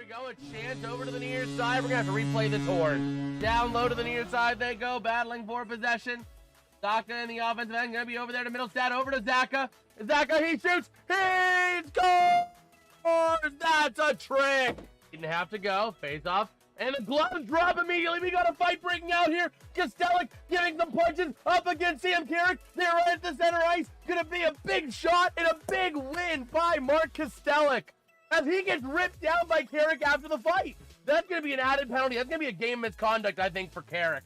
we go. A chance over to the near side. We're going to have to replay this horn. Down low to the near side they go, battling for possession. Zaka in the offensive end, going to be over there to middle stat, over to Zaka. Zaka, he shoots. He scores! That's a trick. Didn't have to go. Face off. And the gloves drop immediately. We got a fight breaking out here. Kostelic giving some punches up against Sam Carrick. They're right at the center ice. Gonna be a big shot and a big win by Mark Kostelic as he gets ripped down by Carrick after the fight. That's gonna be an added penalty. That's gonna be a game misconduct, I think, for Carrick.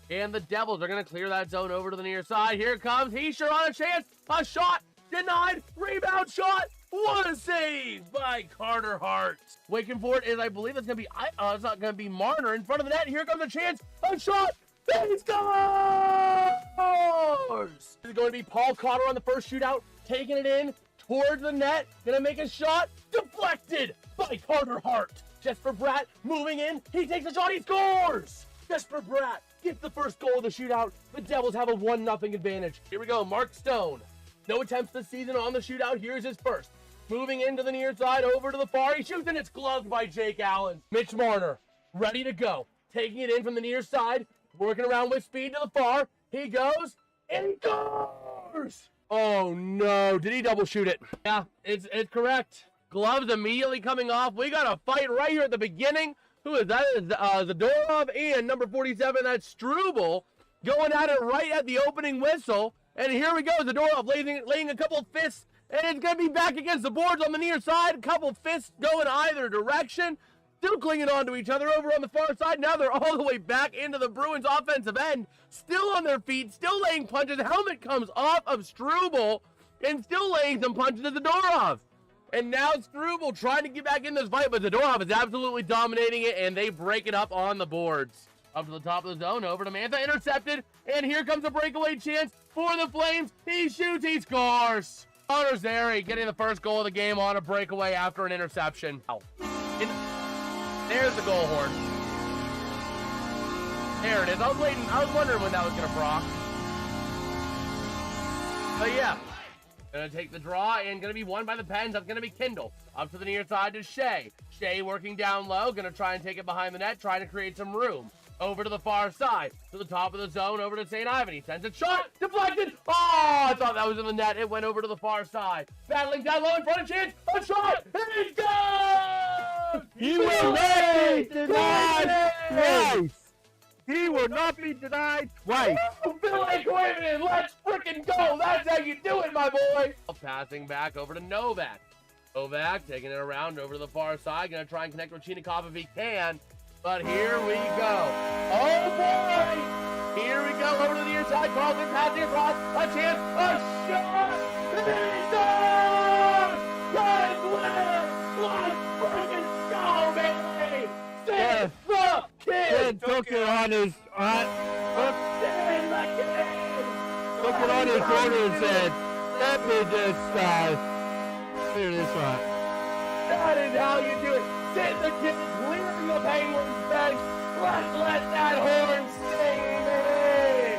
And the Devils are gonna clear that zone over to the near side. Here it comes. He's sure on a chance. A shot denied. Rebound shot. What a save by Carter Hart. Waiting for it is, I believe it's going to be, it's not going to be Marner in front of the net. Here comes a chance. A shot. He scores! It's going to be Paul Cotter on the first shootout, taking it in towards the net. Going to make a shot. Deflected by Carter Hart. Jesper Bratt moving in. He takes a shot. He scores! Jesper Bratt gets the first goal of the shootout. The Devils have a 1-0 advantage. Here we go. Mark Stone. No attempts this season on the shootout. Here's his first. Moving into the near side, over to the far. He shoots and it's gloved by Jake Allen. Mitch Marner, ready to go. Taking it in from the near side. Working around with speed to the far. He goes and he scores! Oh no, did he double shoot it? Yeah, it's correct. Gloves immediately coming off. We got a fight right here at the beginning. Who is that? Zadorov and number 47, that's Struble, going at it right at the opening whistle. And here we go, Zadorov laying a couple of fists. And it's going to be back against the boards on the near side. A couple fists going either direction. Still clinging on to each other over on the far side. Now they're all the way back into the Bruins offensive end. Still on their feet. Still laying punches. Helmet comes off of Struble. And still laying some punches to Zadorov. And now Struble trying to get back in this fight. But Zadorov is absolutely dominating it. And they break it up on the boards. Up to the top of the zone. Over to Mantha. Intercepted. And here comes a breakaway chance for the Flames. He shoots. He scores. Connor Zary getting the first goal of the game on a breakaway after an interception. There's the goal horn. There it is. I was wondering when that was going to proc. But yeah, going to take the draw and going to be won by the Pens. That's going to be Kindle. Up to the near side to Shea. Shea working down low. Going to try and take it behind the net. Trying to create some room. Over to the far side, to the top of the zone, over to St. Ivan. He sends a shot, deflected. Oh, I thought that was in the net. It went over to the far side. Battling down low in front of chance. A shot, and it's gone! He will not be denied twice. He will not be denied twice. Billy Quinn, let's frickin' go. That's how you do it, my boy. Passing back over to Novak. Novak taking it around over to the far side. Gonna try and connect with Chinikov if he can. But here we go. Oh, boy. Here we go. Over to the near side. Carlton passing across. A chance. A shot. He's done. Guys, let's freaking go, baby. Send the kid. Took it on his Send the kid. took it on his shoulder and said, let me just clear this one. That is how you do it. Send the kid. Clearing the Penguins bench. Let's let that horn sing, baby.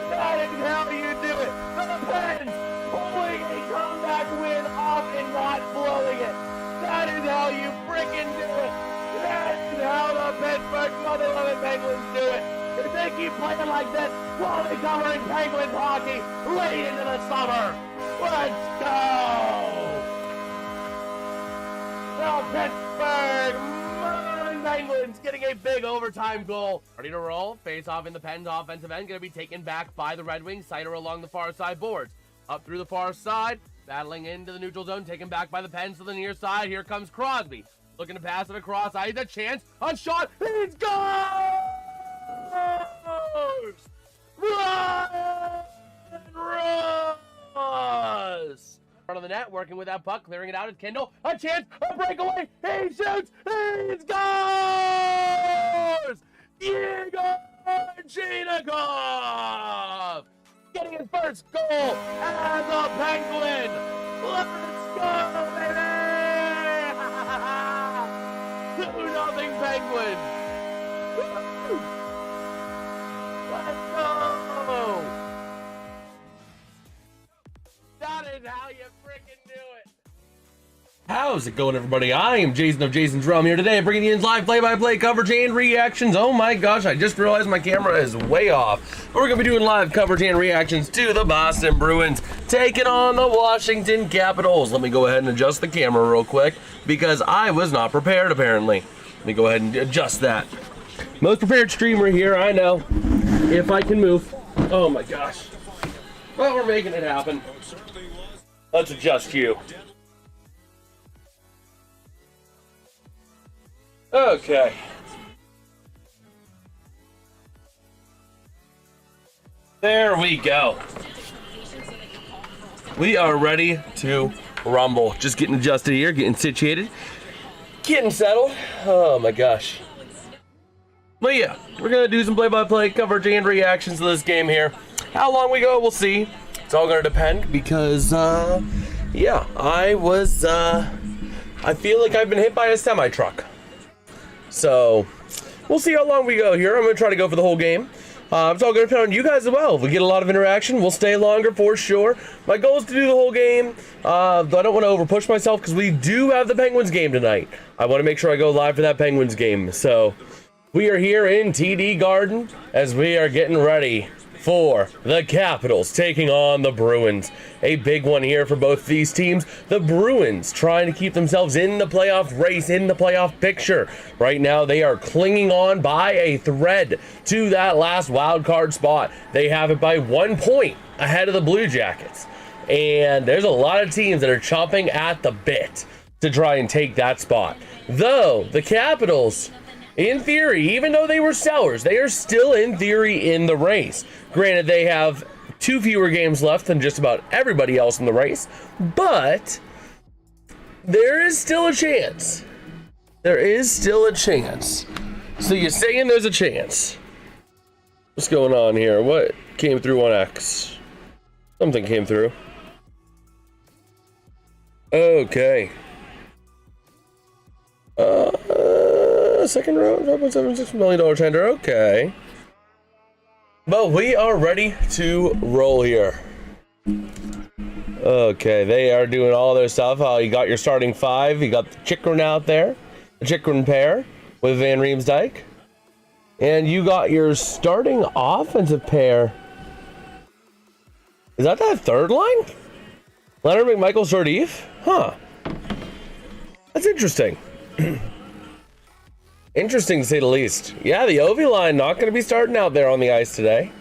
That is how you do it. The Pens pulling a comeback win off and not blowing it. That is how you freaking do it. That is how the Pittsburgh Mother Loving Penguins do it. If they keep playing like this, while they covering Penguins hockey late into the summer. Let's go. The Pittsburgh Penguins getting a big overtime goal. Ready to roll. Face off in the Pens offensive end. Going to be taken back by the Red Wings. Sider along the far side boards. Up through the far side. Battling into the neutral zone. Taken back by the Pens to the near side. Here comes Crosby. Looking to pass it across. Eyes a chance. A shot. It's gone! Russ! Front of the net, working with that puck, clearing it out. It's Kindle. A chance, a breakaway. He shoots. He scores! Igor Chinikov getting his first goal as a Penguin. Let's go, baby! 2-0 Penguins. Let's go! That is how you freaking do it. How's it going, everybody? I am Jason of JasonsRealm here today, bringing you in live play-by-play coverage and reactions. Oh my gosh, I just realized my camera is way off. We're going to be doing live coverage and reactions to the Boston Bruins taking on the Washington Capitals. Let me go ahead and adjust the camera real quick because I was not prepared, apparently. Let me go ahead and adjust that. Most prepared streamer here, I know. If I can move. Oh my gosh. Well, we're making it happen. Let's adjust you. Okay. There we go. We are ready to rumble. Just getting adjusted here, getting situated, getting settled. Oh my gosh. Well, yeah, we're going to do some play-by-play coverage and reactions to this game here. How long we go, we'll see. It's all going to depend because, yeah, I feel like I've been hit by a semi-truck. So, we'll see how long we go here. I'm going to try to go for the whole game. It's all going to depend on you guys as well. If we get a lot of interaction, we'll stay longer for sure. My goal is to do the whole game. I don't want to overpush myself because we do have the Penguins game tonight. I want to make sure I go live for that Penguins game. So, we are here in TD Garden as we are getting ready for the Capitals taking on the Bruins. A big one here for both these teams. The Bruins trying to keep themselves in the playoff race, in the playoff picture. Right now, they are clinging on by a thread to that last wild card spot. They have it by 1 point ahead of the Blue Jackets. And there's a lot of teams that are chomping at the bit to try and take that spot. Though, the Capitals, in theory, even though they were sellers, they are still in theory in the race. Granted, they have 2 fewer games left than just about everybody else in the race, but there is still a chance. There is still a chance. So you're saying there's a chance. What's going on here? What came through on X? Something came through. Okay. Second round, $5.76 million tender. Okay. But we are ready to roll here. Okay, they are doing all their stuff. You got your starting 5. You got the Chikrin out there. The Chikrin pair with Van Riemsdyk. And you got your starting offensive pair. Is that third line? Leonard, McMichael, Sardif? Huh. That's interesting. Interesting to say the least. Yeah, the Ovi line not going to be starting out there on the ice today.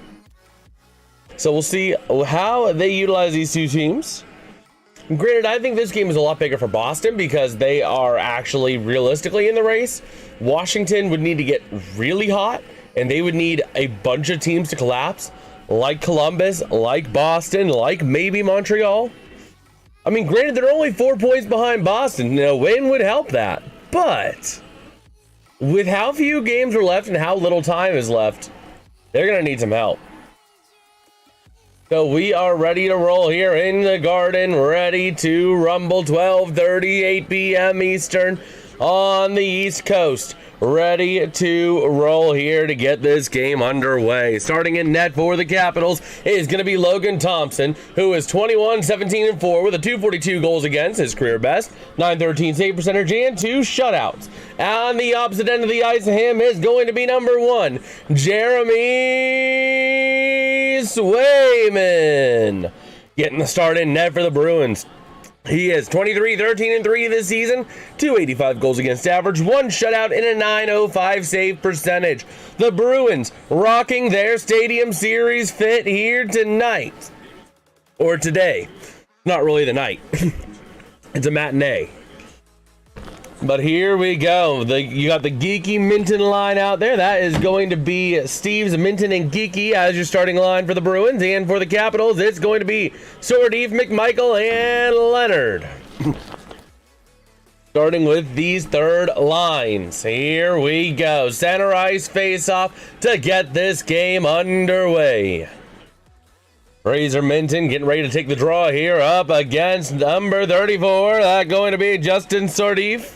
So we'll see how they utilize these two teams. Granted, I think this game is a lot bigger for Boston because they are actually realistically in the race. Washington would need to get really hot, and they would need a bunch of teams to collapse, like Columbus, like Boston, like maybe Montreal. I mean, granted, they're only 4 points behind Boston. A win would help that, but with how few games are left and how little time is left, they're going to need some help. So we are ready to roll here in the Garden, ready to rumble. 12:30, 8 p.m. Eastern on the East Coast. Ready to roll here to get this game underway. Starting in net for the Capitals is going to be Logan Thompson, who is 21-17-4 with a 242 goals against, his career best, 913 save percentage, and 2 shutouts. On the opposite end of the ice of him is going to be number 1, Jeremy Swayman, getting the start in net for the Bruins. He is 23-13-3 this season, 285 goals against average, 1 shutout, and a 905 save percentage. The Bruins rocking their Stadium Series fit here tonight. Or today. Not really the night. It's a matinee. But here we go. You got the Geeky Minton line out there. That is going to be Steve's Minton and Geeky as your starting line for the Bruins. And for the Capitals, it's going to be Sordif, McMichael, and Leonard. Starting with these third lines. Here we go. Center ice face-off to get this game underway. Fraser Minton getting ready to take the draw here up against number 34. That's going to be Justin Sordif.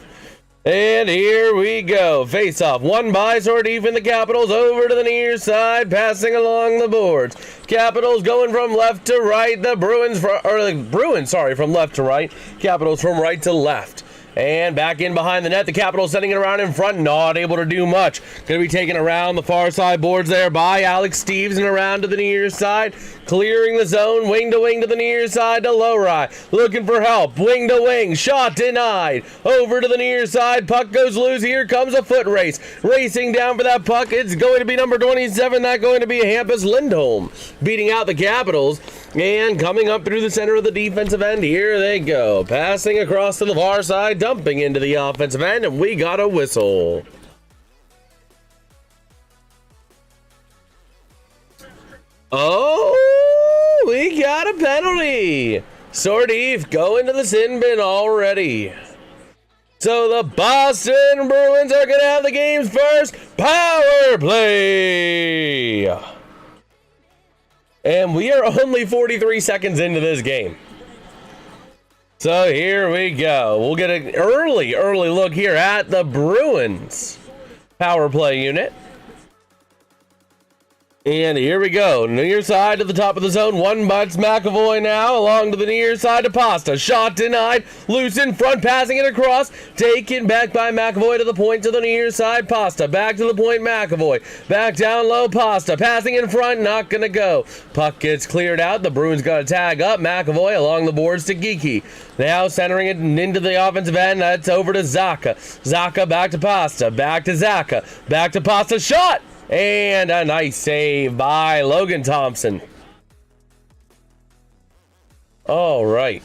And here we go. Face off. One by Sordeef in the Capitals over to the near side, passing along the boards. Capitals going from left to right. The Bruins, from left to right. Capitals from right to left. And back in behind the net, the Capitals sending it around in front, not able to do much. Going to be taken around the far side boards there by Alex Steves and around to the near side. Clearing the zone, wing to wing to the near side to Lowry. Looking for help, wing to wing, shot denied. Over to the near side, puck goes loose. Here comes a foot race. Racing down for that puck, it's going to be number 27. That's going to be Hampus Lindholm beating out the Capitals. And coming up through the center of the defensive end, here they go. Passing across to the far side, dumping into the offensive end, and we got a whistle. Oh, we got a penalty. Sordeef going to the sin bin already. So the Boston Bruins are going to have the game's first power play. And we are only 43 seconds into this game. So here we go. We'll get an early look here at the Bruins power play unit. And here we go. Near side to the top of the zone. One butts McAvoy now. Along to the near side to Pasta. Shot denied. Loose in front. Passing it across. Taken back by McAvoy to the point to the near side. Pasta. Back to the point McAvoy. Back down low. Pasta. Passing in front. Not going to go. Puck gets cleared out. The Bruins got to tag up. McAvoy along the boards to Geeky. Now centering it into the offensive end. That's over to Zacha. Zacha back to Pasta. Back to Zacha. Back to Pasta. Shot! And a nice save by Logan Thompson. All right.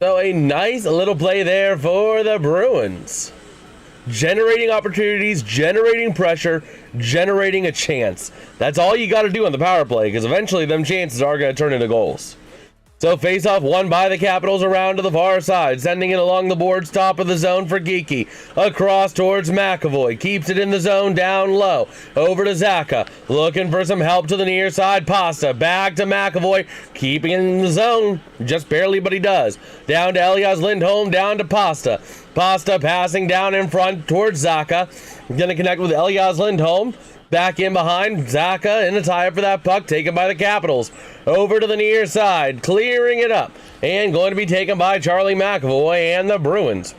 So a nice little play there for the Bruins. Generating opportunities, generating pressure, generating a chance. That's all you got to do on the power play, because eventually them chances are going to turn into goals. So face-off won by the Capitals around to the far side, sending it along the boards, top of the zone for Geeky. Across towards McAvoy, keeps it in the zone, down low. Over to Zacha, looking for some help to the near side. Pasta, back to McAvoy, keeping it in the zone, just barely, but he does. Down to Elias Lindholm, down to Pasta. Pasta passing down in front towards Zacha. Going to connect with Elias Lindholm. Back in behind, Zacha in a tie-up for that puck, taken by the Capitals. Over to the near side, clearing it up, and going to be taken by Charlie McAvoy and the Bruins.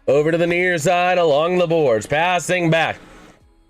Over to the near side, along the boards, passing back.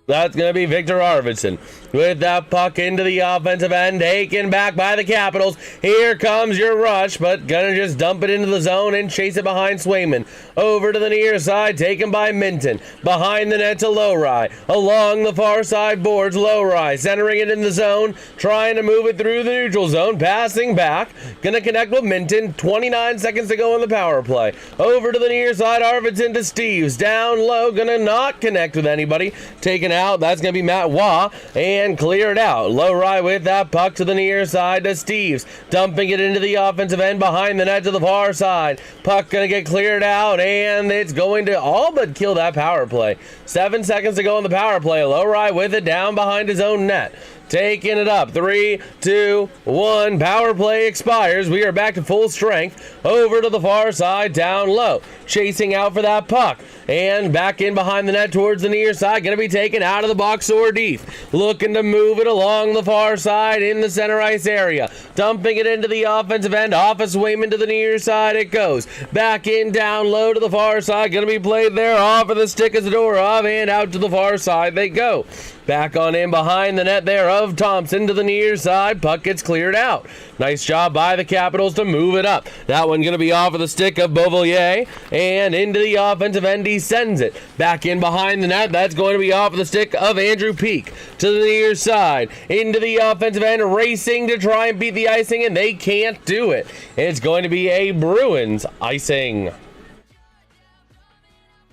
That's going to be Victor Arvidsson with that puck into the offensive end, taken back by the Capitals. Here comes your rush, but going to just dump it into the zone and chase it behind Swayman. Over to the near side, taken by Minton. Behind the net to Lowry. Along the far side boards, Lowry centering it in the zone, trying to move it through the neutral zone, passing back. Going to connect with Minton. 29 seconds to go on the power play. Over to the near side, Arvidsson to Steves. Down low, going to not connect with anybody. Taken out. That's going to be Matt Waugh, and cleared out. Lowry with that puck to the near side to Steves, dumping it into the offensive end behind the net to the far side. Puck going to get cleared out, and it's going to all but kill that power play. 7 seconds to go on the power play. Lowry with it down behind his own net. Taking it up. 3, 2, 1. Power play expires. We are back to full strength. Over to the far side, down low. Chasing out for that puck. And back in behind the net towards the near side. Going to be taken out of the box or deep. Looking to move it along the far side in the center ice area. Dumping it into the offensive end. Off of Swayman to the near side it goes. Back in down low to the far side. Going to be played there off of the stick of Zadorov. And out to the far side they go. Back on in behind the net there of Thompson to the near side. Puck gets cleared out. Nice job by the Capitals to move it up. That one going to be off of the stick of Beauvillier. And into the offensive end he sends it. Back in behind the net. That's going to be off of the stick of Andrew Peak to the near side. Into the offensive end, racing to try and beat the icing, and they can't do it. It's going to be a Bruins icing.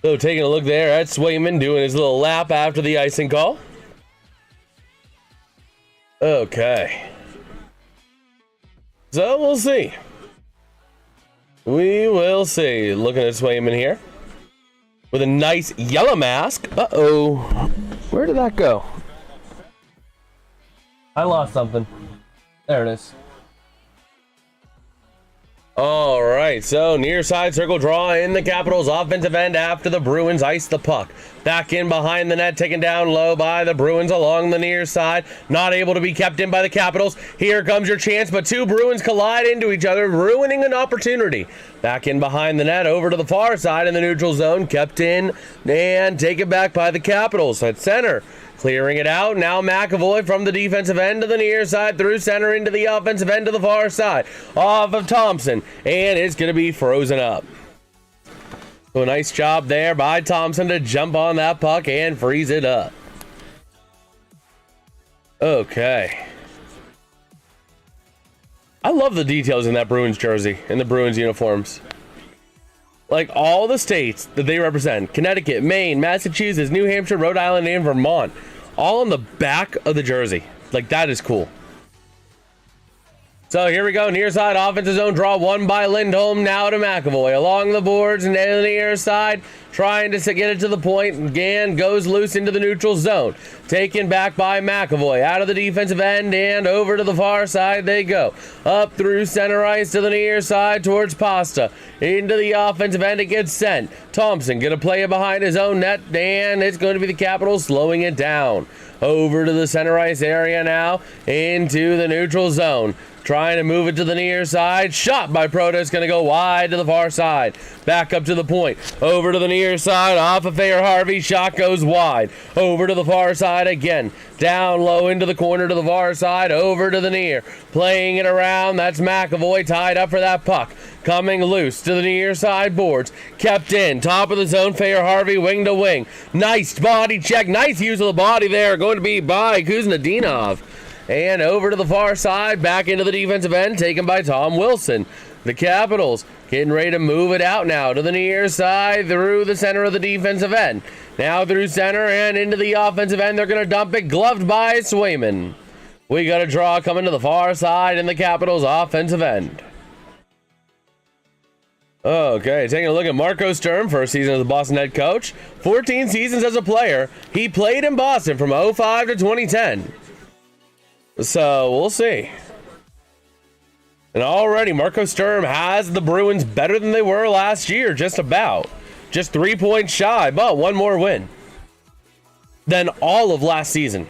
So taking a look there at Swayman doing his little lap after the icing call. Okay. So we'll see. We will see. Looking at Swayman here with a nice yellow mask. Uh-oh. Where did that go? I lost something. There it is. All right, so near side circle draw in the Capitals offensive end after the Bruins ice the puck. Back in behind the net, taken down low by the Bruins along the near side. Not able to be kept in by the Capitals. Here comes your chance, but two Bruins collide into each other, ruining an opportunity. Back in behind the net, over to the far side in the neutral zone, kept in and taken back by the Capitals at center. Clearing it out, now McAvoy from the defensive end to the near side, through center into the offensive end to the far side, off of Thompson, and it's going to be frozen up. So a nice job there by Thompson to jump on that puck and freeze it up. Okay. I love the details in that Bruins jersey, in the Bruins uniforms. Like all the states that they represent, Connecticut, Maine, Massachusetts, New Hampshire, Rhode Island, and Vermont, all on the back of the jersey. Like, that is cool. So here we go, near side offensive zone draw, won by Lindholm, now to McAvoy along the boards and to the near side, trying to get it to the point. Again, goes loose into the neutral zone, taken back by McAvoy out of the defensive end and over to the far side they go, up through center ice to the near side towards Pasta, into the offensive end. It gets sent. Thompson gonna play it behind his own net, and it's going to be the Capitals slowing it down. Over to the center ice area now, into the neutral zone. Trying to move it to the near side. Shot by Protas. Going to go wide to the far side. Back up to the point. Over to the near side. Off of Thayer Harvey. Shot goes wide. Over to the far side again. Down low into the corner to the far side. Over to the near. Playing it around. That's McAvoy tied up for that puck. Coming loose to the near side boards. Kept in. Top of the zone. Thayer Harvey wing to wing. Nice body check. Nice use of the body there. Going to be by Kuznetsov. And over to the far side, back into the defensive end, taken by Tom Wilson. The Capitals getting ready to move it out now to the near side through the center of the defensive end. Now through center and into the offensive end. They're going to dump it, gloved by Swayman. We got a draw coming to the far side in the Capitals offensive end. Okay, taking a look at Marco Sturm, first season as the Boston head coach. 14 seasons as a player. He played in Boston from 2005 to 2010. So, we'll see. And already, Marco Sturm has the Bruins better than they were last year, just about. Just 3 points shy, but one more win than all of last season.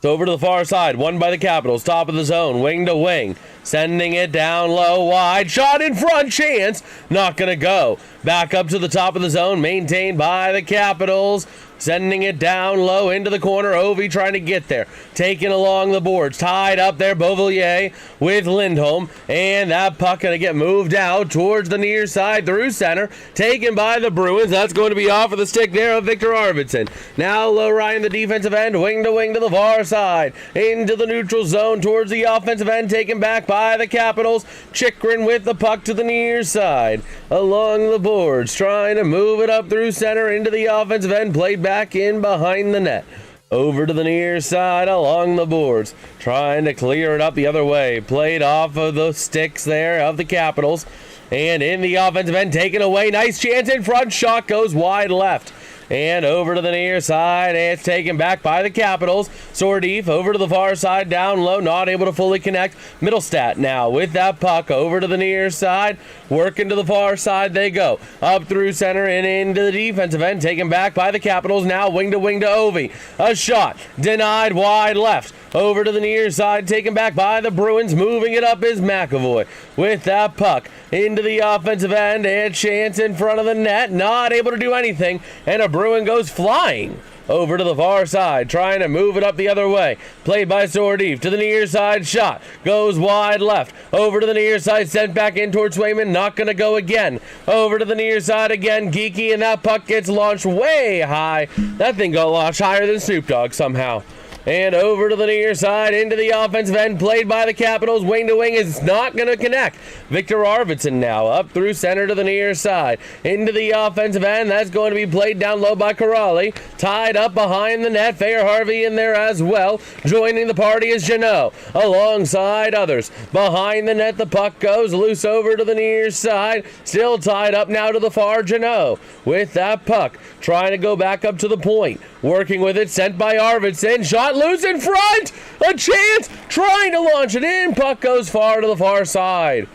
So over to the far side, won by the Capitals, top of the zone, wing to wing. Sending it down low, wide, shot in front, chance, not gonna go. Back up to the top of the zone, maintained by the Capitals. Sending it down low into the corner. Ovi trying to get there. Taken along the boards. Tied up there. Beauvillier with Lindholm. And that puck going to get moved out towards the near side through center. Taken by the Bruins. That's going to be off of the stick there of Victor Arvidsson. Now low right in the defensive end. Wing to the far side. Into the neutral zone towards the offensive end. Taken back by the Capitals. Chikrin with the puck to the near side. Along the boards. Trying to move it up through center into the offensive end. Played back in behind the net. Over to the near side along the boards. Trying to clear it up the other way. Played off of the sticks there of the Capitals. And in the offensive end, taken away. Nice chance in front. Shot goes wide left. And over to the near side, and it's taken back by the Capitals. Sordeef over to the far side, down low, not able to fully connect. Mittelstadt now with that puck over to the near side, working to the far side they go. Up through center and into the defensive end, taken back by the Capitals. Now wing to Ovi. A shot denied wide left. Over to the near side, taken back by the Bruins. Moving it up is McAvoy with that puck into the offensive end, and chance in front of the net, not able to do anything, and a Bruin goes flying over to the far side, trying to move it up the other way. Played by Sordeef to the near side, shot goes wide left. Over to the near side, sent back in towards Swayman, not going to go again. Over to the near side again, Geeky, and that puck gets launched way high. That thing got launched higher than Snoop Dogg somehow. And over to the near side, into the offensive end, played by the Capitals. Wing to wing is not going to connect. Victor Arvidsson now up through center to the near side. Into the offensive end, that's going to be played down low by Corrali. Tied up behind the net, Thayer Harvey in there as well. Joining the party is Jeannot, alongside others. Behind the net, the puck goes loose over to the near side. Still tied up now to the far, Jeannot with that puck. Trying to go back up to the point. Working with it, sent by Arvidsson. Shot loose in front. A chance. Trying to launch it in. Puck goes far to the far side.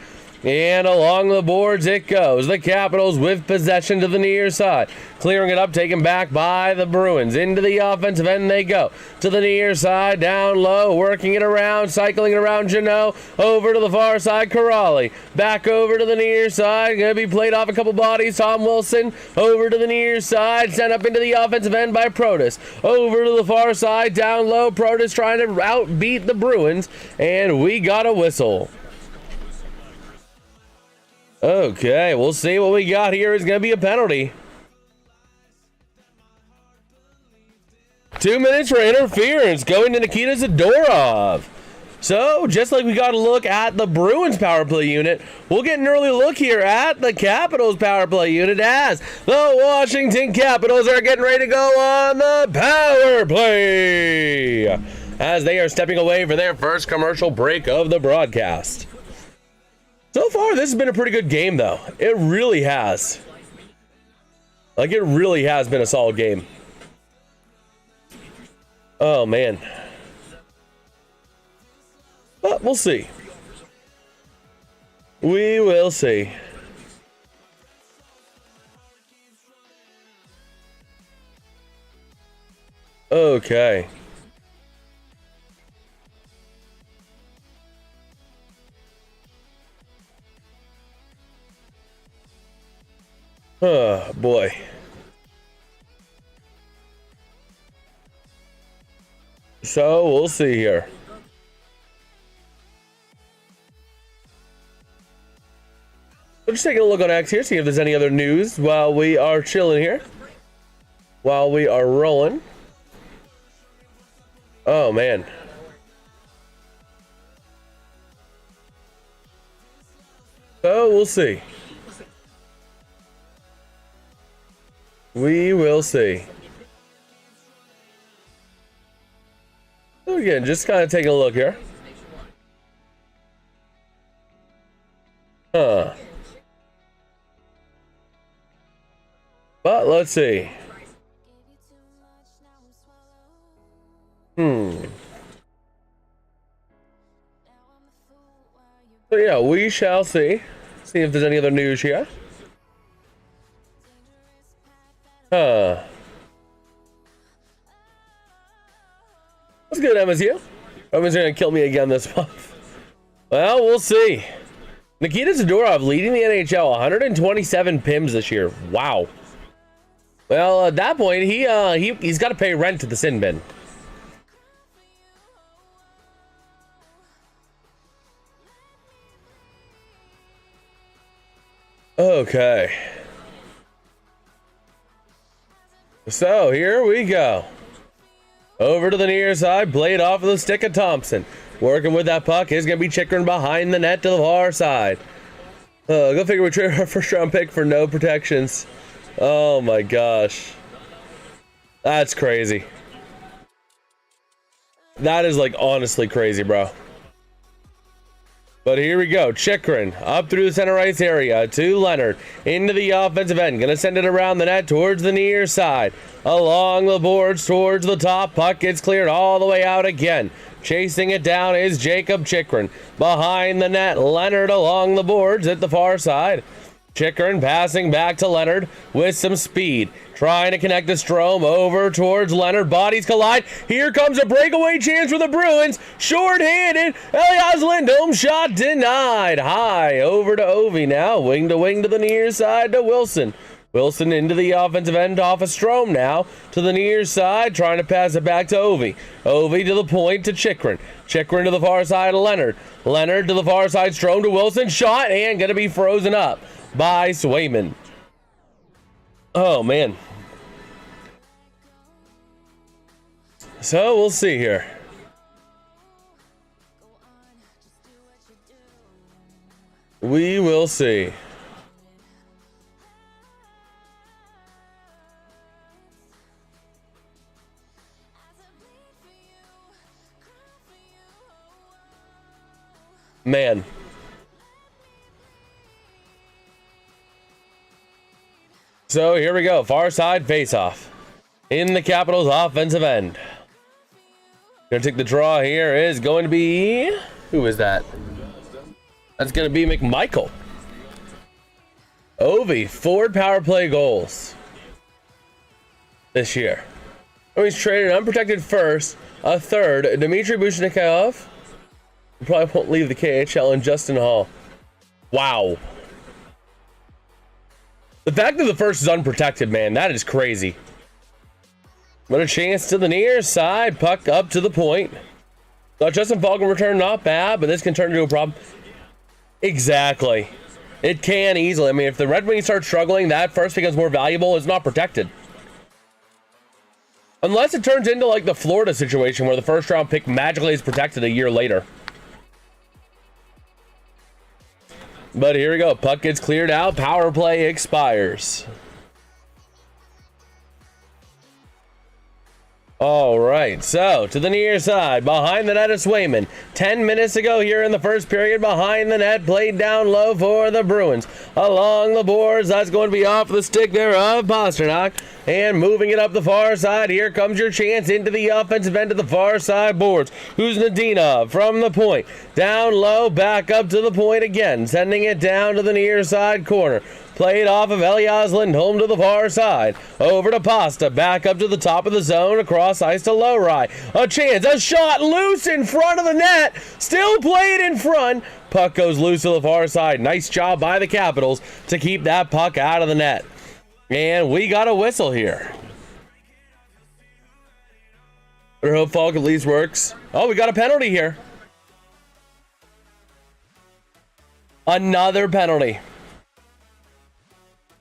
And along the boards it goes. The Capitals with possession to the near side. Clearing it up, taken back by the Bruins. Into the offensive end they go. To the near side, down low, working it around, cycling it around Jeannot. Over to the far side, Corrali. Back over to the near side. Going to be played off a couple bodies. Tom Wilson over to the near side. Sent up into the offensive end by Protas. Over to the far side, down low. Protas trying to outbeat the Bruins. And we got a whistle. Okay, we'll see what we got here. Is going to be a penalty. 2 minutes for interference going to Nikita Zadorov. So, just like we got a look at the Bruins power play unit, we'll get an early look here at the Capitals power play unit as the Washington Capitals are getting ready to go on the power play as they are stepping away for their first commercial break of the broadcast. So far, this has been a pretty good game, though. It really has. Like, it really has been a solid game. Oh, man. But we'll see. We will see. Okay. Oh, boy. So, we'll see here. We're just taking a look on X here, see if there's any other news while we are chilling here. While we are rolling. Oh, man. So, we'll see. We will see. So again, just kind of taking a look here. Huh. But let's see. So yeah, we shall see. See if there's any other news here. Huh. What's good, MSU? Everyone's gonna kill me again this month. Well, we'll see. Nikita Zadorov leading the NHL, 127 PIMs this year. Wow. Well, at that point, he's got to pay rent to the sin bin. Okay. So, here we go. Over to the near side, played off of the stick of Thompson. Working with that puck is going to be Chychrun behind the net to the far side. Go figure we traded our first round pick for no protections. Oh my gosh. That's crazy. That is like honestly crazy, bro. But here we go. Chychrun up through the center ice area to Leonard. Into the offensive end. Gonna send it around the net towards the near side. Along the boards towards the top. Puck gets cleared all the way out again. Chasing it down is Jacob Chychrun. Behind the net, Leonard along the boards at the far side. Chychrun passing back to Leonard with some speed. Trying to connect the Strome over towards Leonard. Bodies collide. Here comes a breakaway chance for the Bruins. Short-handed. Elias Lindholm shot denied. High over to Ovi now. Wing to the near side to Wilson. Wilson into the offensive end off of Strome now. To the near side. Trying to pass it back to Ovi. Ovi to the point to Chychrun. Chychrun to the far side of Leonard. Leonard to the far side. Strome to Wilson. Shot and going to be frozen up by Swayman. Oh, man. So, we'll see here. We will see. Man. So here we go. Far side face-off. In the Capitals offensive end. Gonna take the draw here is going to be... Who is that? That's going to be McMichael. Ovi, 4 power play goals this year. Oh, he's traded an unprotected first, a third, Dmitry Bushnikov. He probably won't leave the KHL, and Justin Hall. Wow. The fact that the first is unprotected, man, that is crazy. What a chance to the near side. Puck up to the point. Thought Justin Falcon return not bad, but this can turn into a problem. Exactly. It can easily. I mean, if the Red Wings start struggling, that first becomes more valuable. It's not protected. Unless it turns into like the Florida situation where the first round pick magically is protected a year later. But here we go. Puck gets cleared out. Power play expires. All right, so to the near side, behind the net is Swayman. 10 minutes ago here in the first period, behind the net, played down low for the Bruins. Along the boards, that's going to be off the stick there of Pasternak. And moving it up the far side, here comes your chance into the offensive end of the far side boards. Who's Nadina from the point? Down low, back up to the point again, sending it down to the near side corner. Played off of Elias Lindholm to the far side. Over to Pasta. Back up to the top of the zone. Across ice to Lowry. A chance. A shot loose in front of the net. Still played in front. Puck goes loose to the far side. Nice job by the Capitals to keep that puck out of the net. And we got a whistle here. I hope Falk at least works. Oh, we got a penalty here. Another penalty.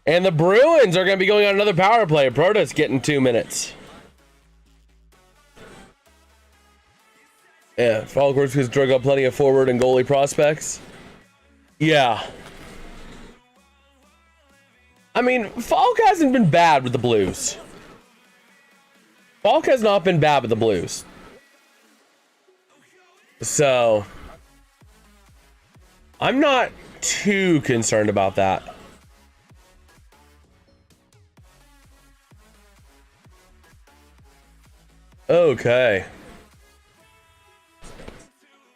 And the Bruins are going to be going on another power play. Protas getting 2 minutes. Yeah, Falkworks has drug up plenty of forward and goalie prospects. Yeah. I mean, Falk hasn't been bad with the Blues. Falk has not been bad with the Blues. So, I'm not too concerned about that. Okay.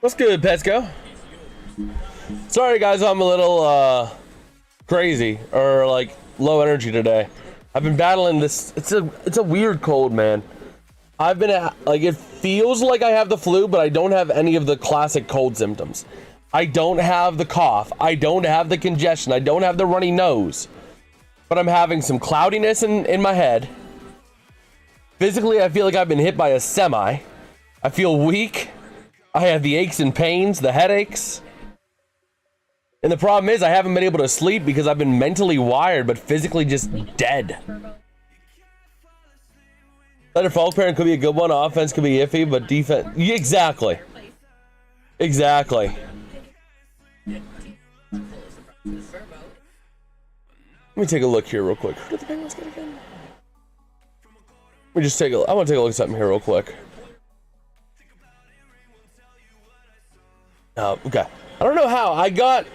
What's good, Pesco? Sorry, guys, I'm a little crazy or like low energy today. I've been battling this. It's a weird cold, man. I've been like, it feels like I have the flu, but I don't have any of the classic cold symptoms. I don't have the cough. I don't have the congestion. I don't have the runny nose. But I'm having some cloudiness in my head. Physically, I feel like I've been hit by a semi. I feel weak. I have the aches and pains, the headaches. And the problem is I haven't been able to sleep because I've been mentally wired, but physically just dead. Leonard Falk parent could be a good one. Offense could be iffy, but defense... Exactly. Exactly. Let me take a look here real quick. Who did the Bengals get again? Let me just take a... I want to take a look at something here real quick. Okay. I don't know how. I got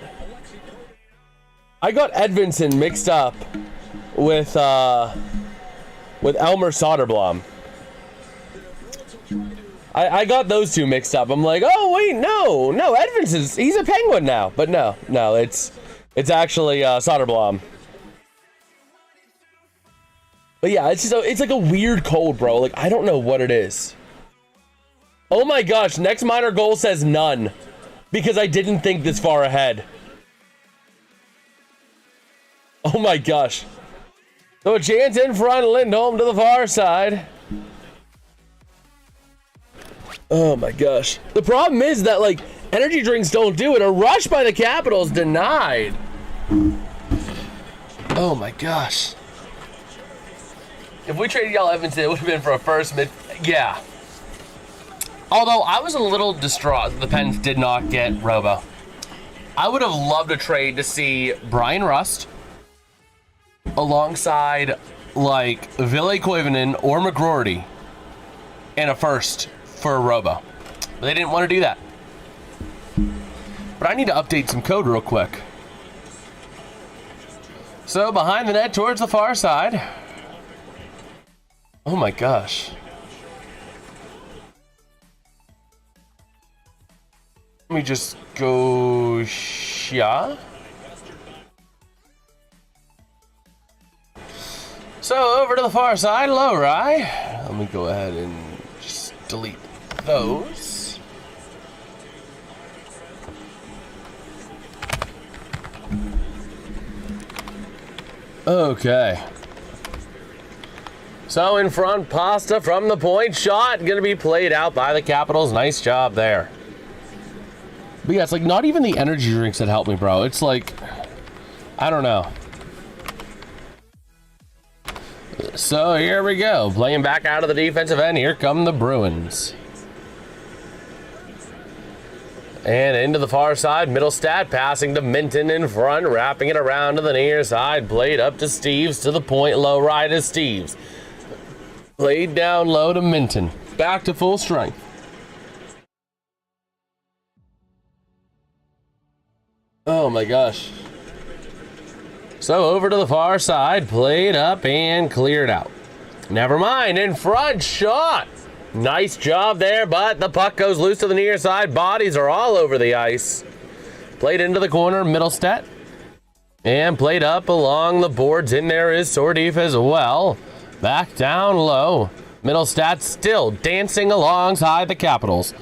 Edvinson mixed up with Elmer Soderblom. I got those two mixed up. I'm like, oh wait, no, Edvinson's, he's a Penguin now. But no, it's actually Soderblom. But yeah, it's like a weird cold, bro. Like, I don't know what it is. Oh my gosh, next minor goal says none. Because I didn't think this far ahead. Oh my gosh. So a chance in front, Lindholm to the far side. Oh my gosh. The problem is that, like, energy drinks don't do it. A rush by the Capitals denied. Oh my gosh. If we traded y'all Evanston, it would have been for a first mid. Yeah. Although I was a little distraught the Pens did not get Robo. I would have loved a trade to see Brian Rust alongside like Ville Koivunen or McGroarty and a first for a Robo. But they didn't want to do that. But I need to update some code real quick. So behind the net towards the far side. Oh my gosh. Let me just go shot. So over to the far side, low rye. Let me go ahead and just delete those. Okay. So in front, Pasta from the point shot, going to be played out by the Capitals. Nice job there. But yeah, it's like not even the energy drinks that help me, bro. It's like, I don't know. So here we go. Playing back out of the defensive end. Here come the Bruins. And into the far side, Middlestat passing to Minton in front, wrapping it around to the near side. Played up to Steves to the point, low right to Steves. Played down low to Minton. Back to full strength. Oh my gosh. So over to the far side, played up and cleared out. Never mind, in front, shot. Nice job there, but the puck goes loose to the near side. Bodies are all over the ice. Played into the corner, Middlestat. And played up along the boards. In there is Sordif as well. Back down low. Middlestat still dancing alongside the Capitals.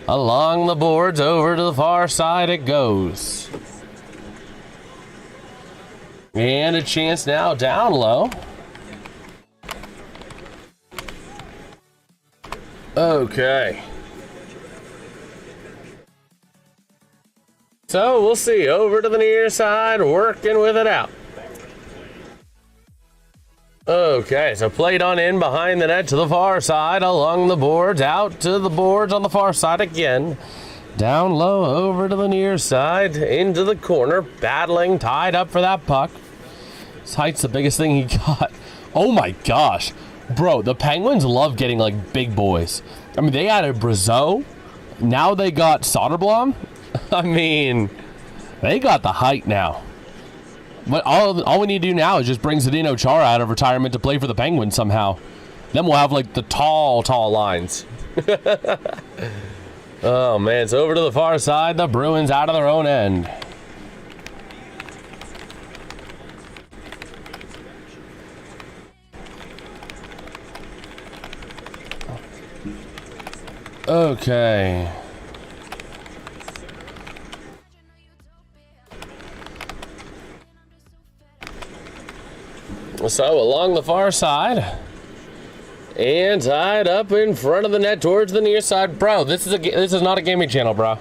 Along the boards, over to the far side it goes. And a chance now down low. Okay. So we'll see. Over to the near side, working with it out. Okay, so played on in behind the net to the far side, along the boards, out to the boards on the far side again. Down low, over to the near side, into the corner, battling, tied up for that puck. His height's the biggest thing he got. Oh my gosh. Bro, the Penguins love getting like big boys. I mean, they added Brazeau. Now they got Soderblom. I mean, they got the height now. But all we need to do now is just bring Zdeno Chara out of retirement to play for the Penguins somehow. Then we'll have like the tall lines. Oh man, it's over to the far side. The Bruins out of their own end. Okay. So along the far side and tied up in front of the net towards the near side. Bro, this is not a gaming channel, bro.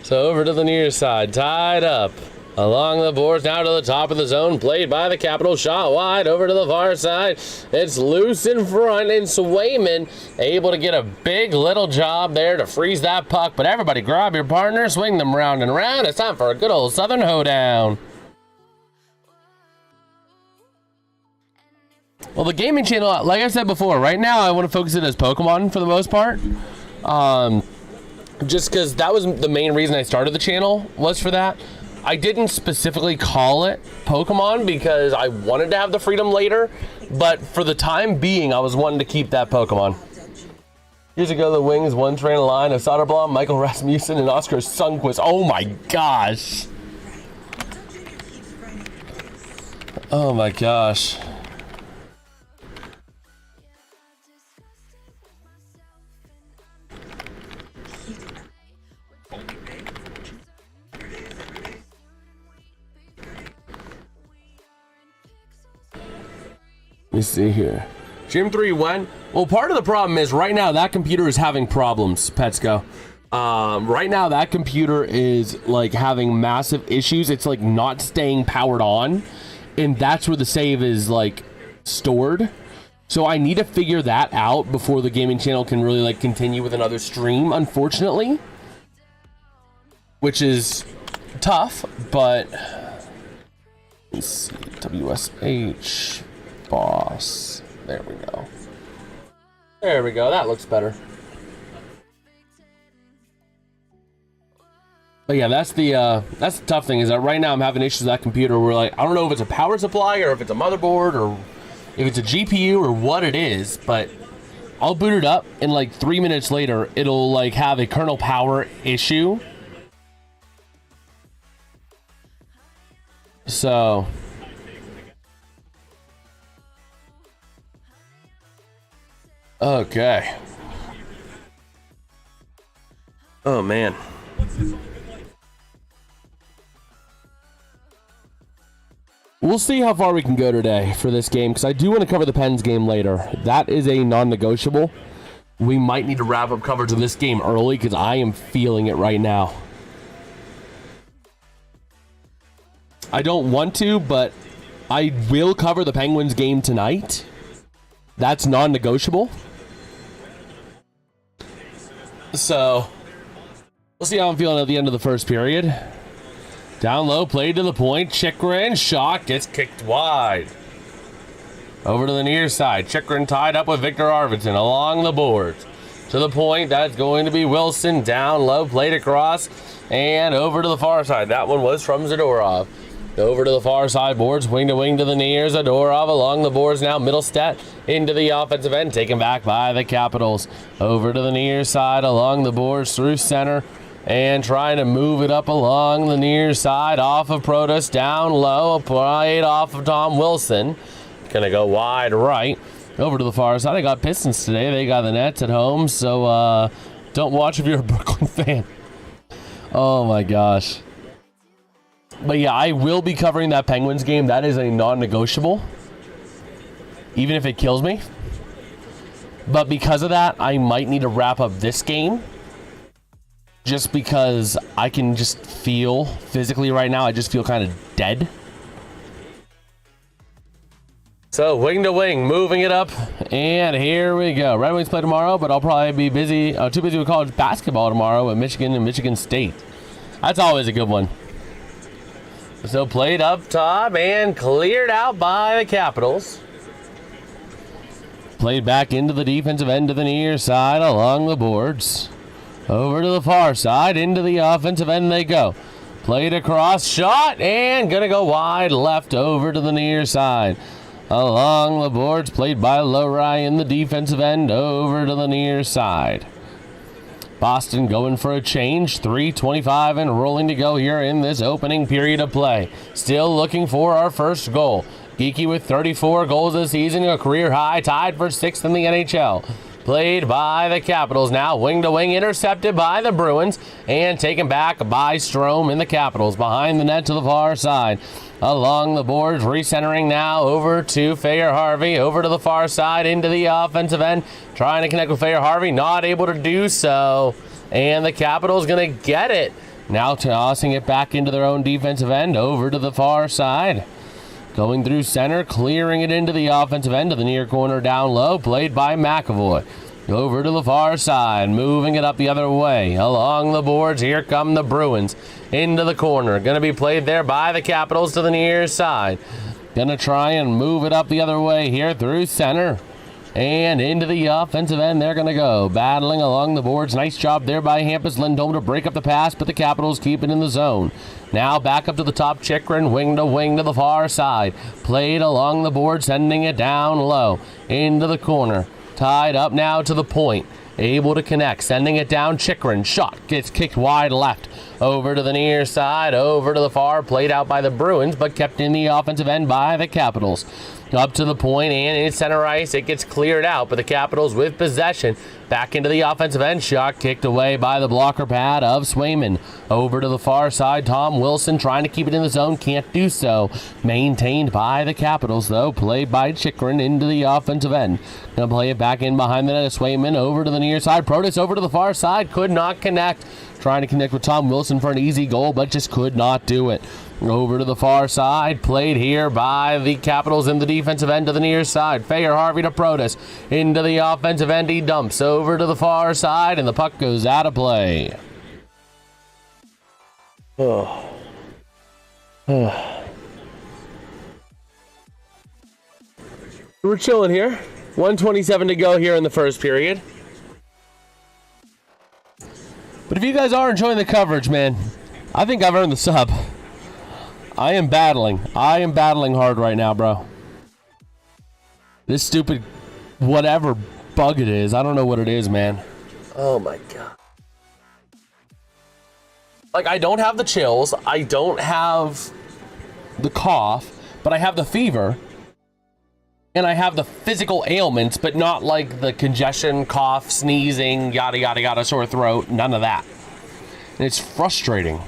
So over to the near side, tied up along the boards, now to the top of the zone, played by the Capitals, shot wide over to the far side. It's loose in front, and Swayman able to get a big little job there to freeze that puck. But everybody grab your partner, swing them round and round. It's time for a good old Southern hoedown. Well, the gaming channel, like I said before, right now I want to focus it as Pokemon for the most part. Just because that was the main reason I started the channel, was for that. I didn't specifically call it Pokemon because I wanted to have the freedom later, but for the time being, I was wanting to keep that Pokemon. Years ago, the Wings once ran a line of Soderblom, Michael Rasmussen, and Oscar Sundqvist. Oh my gosh. Oh my gosh. Let me see here. Gym 3 went. Well, part of the problem is right now that computer is having problems, Petsko. Right now that computer is like having massive issues. It's like not staying powered on, and that's where the save is like stored. So I need to figure that out before the gaming channel can really like continue with another stream, unfortunately. Which is tough, but let's see. WSH boss. There we go. There we go. That looks better. But yeah, that's the tough thing, is that right now I'm having issues with that computer where like I don't know if it's a power supply or if it's a motherboard or if it's a GPU or what it is, but I'll boot it up and like 3 minutes later it'll like have a kernel power issue. So okay. Oh man. We'll see how far we can go today for this game, because I do want to cover the Pens game later. That is a non-negotiable. We might need to wrap up coverage of this game early, because I am feeling it right now. I don't want to, but I will cover the Penguins game tonight. That's non-negotiable. So we'll see how I'm feeling at the end of the first period. Down low, played to the point. Chychrun, shot, gets kicked wide. Over to the near side. Chychrun tied up with Victor Arvidsson along the boards. To the point, that's going to be Wilson. Down low, played across, and over to the far side. That one was from Zadorov. Over to the far side boards, wing to the near. Zadorov along the boards now. Middlestat into the offensive end, taken back by the Capitals. Over to the near side along the boards through center. And trying to move it up along the near side, off of Protas, down low, played off of Tom Wilson. Gonna go wide right, over to the far side. I got Pistons today. They got the Nets at home, so don't watch if you're a Brooklyn fan. Oh my gosh. But yeah, I will be covering that Penguins game. That is a non-negotiable, even if it kills me. But because of that, I might need to wrap up this game. Just because I can just feel physically right now, I just feel kind of dead. So wing to wing, moving it up, and here we go. Red Wings play tomorrow, but I'll probably be busy, too busy with college basketball tomorrow at Michigan and Michigan State. That's always a good one. So played up top and cleared out by the Capitals. Played back into the defensive end to the near side along the boards. Over to the far side, into the offensive end they go. Played across, shot, and gonna go wide left over to the near side. Along the boards, played by Lowry in the defensive end, over to the near side. Boston going for a change, 3:25 and rolling to go here in this opening period of play. Still looking for our first goal. Geeky with 34 goals this season, a career high, tied for 6th in the NHL. Played by the Capitals now, wing to wing, intercepted by the Bruins, and taken back by Strome in the Capitals. Behind the net to the far side. Along the boards, recentering now over to Fair Harvey, over to the far side, into the offensive end. Trying to connect with Fair Harvey, not able to do so. And the Capitals going to get it. Now tossing it back into their own defensive end, over to the far side. Going through center, clearing it into the offensive end to the near corner down low, played by McAvoy. Over to the far side, moving it up the other way. Along the boards, here come the Bruins. Into the corner, going to be played there by the Capitals to the near side. Going to try and move it up the other way here through center. And into the offensive end, they're going to go. Battling along the boards. Nice job there by Hampus Lindholm to break up the pass, but the Capitals keep it in the zone. Now back up to the top, Chychrun, wing to the far side. Played along the board, sending it down low. Into the corner. Tied up now to the point. Able to connect, sending it down, Chychrun. Shot, gets kicked wide left. Over to the near side, over to the far. Played out by the Bruins, but kept in the offensive end by the Capitals. Up to the point and in center ice, it gets cleared out, but the Capitals with possession. Back into the offensive end, shot kicked away by the blocker pad of Swayman. Over to the far side, Tom Wilson trying to keep it in the zone, can't do so. Maintained by the Capitals, though, played by Chychrun into the offensive end. Gonna play it back in behind the net of Swayman, over to the near side. Protas over to the far side, could not connect. Trying to connect with Tom Wilson for an easy goal, but just could not do it. Over to the far side, played here by the Capitals in the defensive end to the near side. Fair Harvey to Protas. Into the offensive end, he dumps over to the far side, and the puck goes out of play. We're chilling here. 1:27 to go here in the first period. But if you guys are enjoying the coverage, man, I think I've earned the sub. I am battling hard right now, bro. This stupid whatever bug it is, I don't know what it is, man. Oh my god. Like, I don't have the chills. I don't have the cough, but I have the fever. And I have the physical ailments, but not like the congestion, cough, sneezing, yada, yada, yada, sore throat, none of that. And it's frustrating.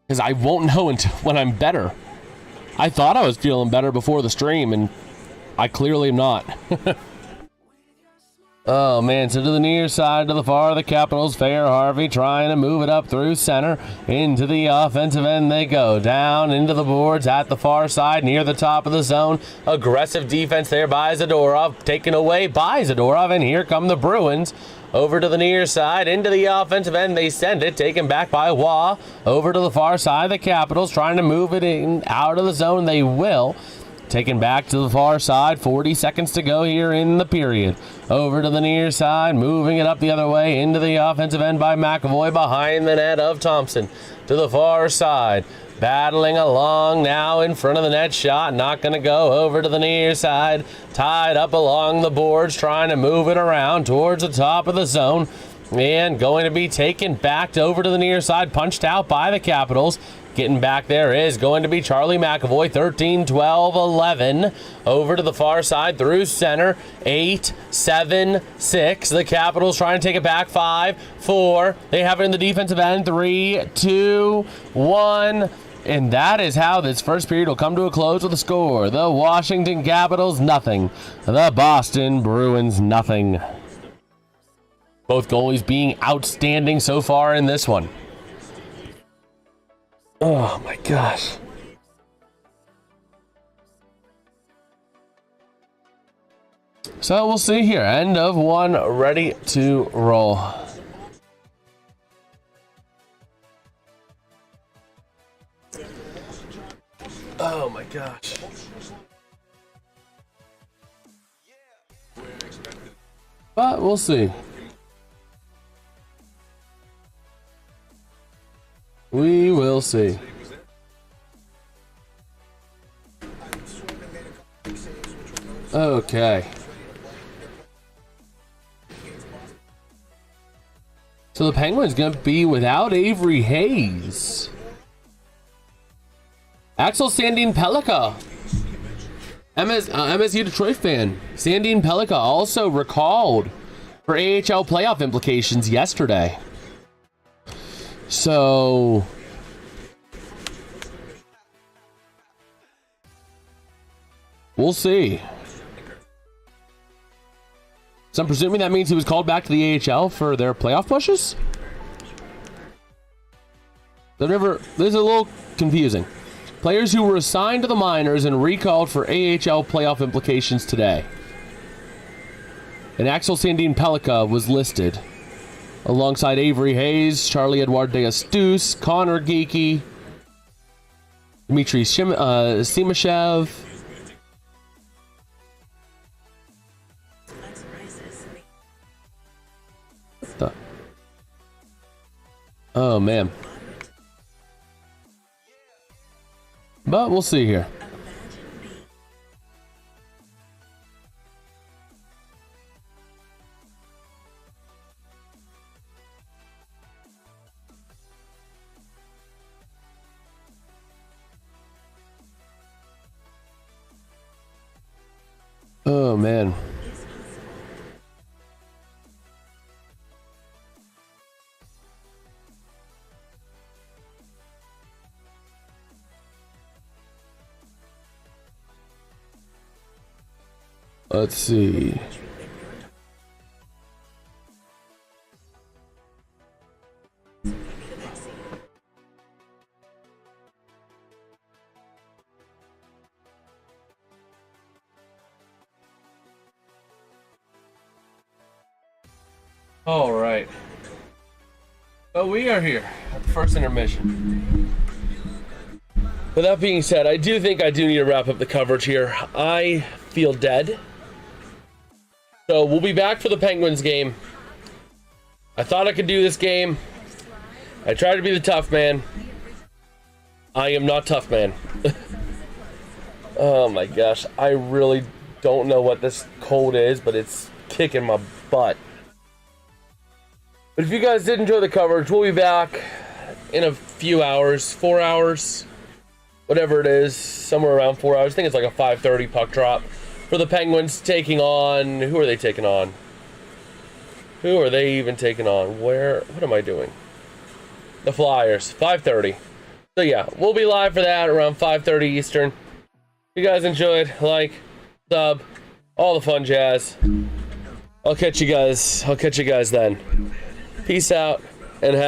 Because I won't know until when I'm better. I thought I was feeling better before the stream, and I clearly am not. Oh, man, so to the near side, to the far, the Capitals, Fair Harvey trying to move it up through center. Into the offensive end they go. Down into the boards at the far side, near the top of the zone. Aggressive defense there by Zadorov. Taken away by Zadorov, and here come the Bruins. Over to the near side, into the offensive end, they send it, taken back by Waugh. Over to the far side, the Capitals trying to move it in, out of the zone, they will. Taken back to the far side, 40 seconds to go here in the period. Over to the near side, moving it up the other way, into the offensive end by McAvoy, behind the net of Thompson. To the far side, battling along now in front of the net, shot not going to go. Over to the near side, tied up along the boards, trying to move it around towards the top of the zone. And going to be taken back over to the near side, punched out by the Capitals. Getting back there is going to be Charlie McAvoy, 13, 12, 11. Over to the far side, through center, 8, 7, 6. The Capitals trying to take it back, 5, 4. They have it in the defensive end, 3, 2, 1. And that is how this first period will come to a close with a score. The Washington Capitals, nothing. The Boston Bruins, nothing. Both goalies being outstanding so far in this one. Oh my gosh. So we'll see here. End of one, ready to roll. Oh my gosh. But we'll see. We will see. Okay. So the Penguins going to be without Avery Hayes. Axel Sandin Pellikka. MSU Detroit fan. Sandin Pellikka also recalled for AHL playoff implications yesterday. So we'll see. So I'm presuming that means he was called back to the AHL for their playoff pushes? This is a little confusing. Players who were assigned to the minors and recalled for AHL playoff implications today. And Axel Sandin Pellikka was listed alongside Avery Hayes, Charlie Edouard Deastus, Connor Geeky, Dmitry Simashev. Oh man. But we'll see here. Oh man. Let's see. All right. So we are here at the first intermission. With that being said, I do think I do need to wrap up the coverage here. I feel dead. So we'll be back for the Penguins game. I thought I could do this game. I tried to be the tough man. I am not tough man. Oh my gosh. I really don't know what this cold is, but it's kicking my butt. But if you guys did enjoy the coverage, we'll be back in a few hours, 4 hours. whatever it is, somewhere around 4 hours. I think it's like a 5:30 puck drop for the Penguins taking on, who are they taking on? Who are they even taking on? What am I doing? The Flyers, 5:30. So yeah, we'll be live for that around 5:30 Eastern. If you guys enjoyed, like, sub, all the fun jazz. I'll catch you guys then. Peace out and have